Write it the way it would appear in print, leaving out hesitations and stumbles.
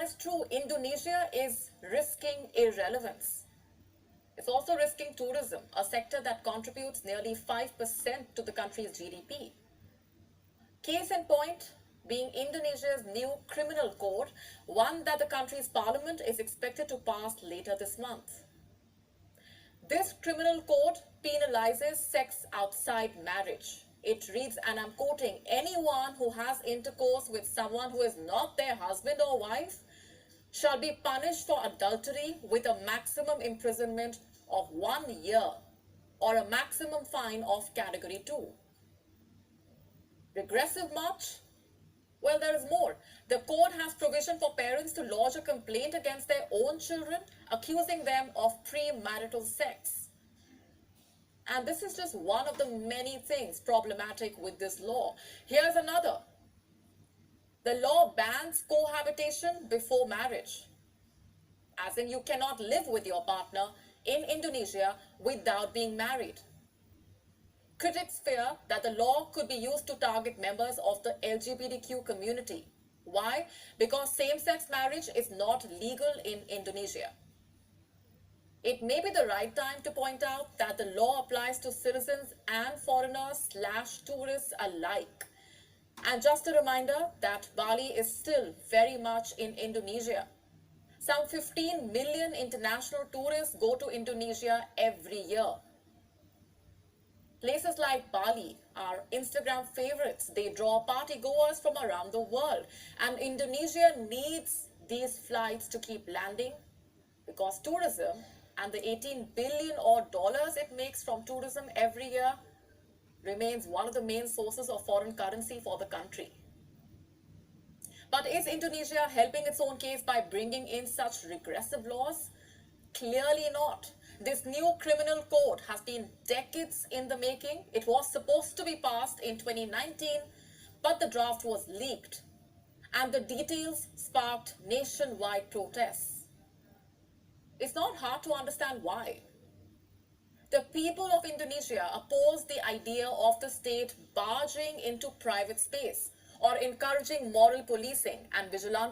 that is true, Indonesia is risking irrelevance. It's also risking tourism, a sector that contributes nearly 5% to the country's GDP. Case in point being Indonesia's new criminal code, one that the country's parliament is expected to pass later this month. This criminal code penalizes sex outside marriage. It reads, and I'm quoting, anyone who has intercourse with someone who is not their husband or wife shall be punished for adultery with a maximum imprisonment of 1 year or a maximum fine of category 2. Regressive much? Well, there is more. The code has provision for parents to lodge a complaint against their own children, accusing them of premarital sex. And this is just one of the many things problematic with this law. Here's another. The law bans cohabitation before marriage, as in you cannot live with your partner in Indonesia without being married. Critics fear that the law could be used to target members of the LGBTQ community. Why? Because same-sex marriage is not legal in Indonesia. It may be the right time to point out that the law applies to citizens and foreigners/tourists alike. And just a reminder that Bali is still very much in Indonesia. Some 15 million international tourists go to Indonesia every year. Places like Bali are Instagram favorites. They draw partygoers from around the world. And Indonesia needs these flights to keep landing because tourism and the 18 billion odd dollars it makes from tourism every year remains one of the main sources of foreign currency for the country. But is Indonesia helping its own case by bringing in such regressive laws? Clearly not. This new criminal code has been decades in the making. It was supposed to be passed in 2019, but the draft was leaked, and the details sparked nationwide protests. It's not hard to understand why. The people of Indonesia oppose the idea of the state barging into private space or encouraging moral policing and vigilante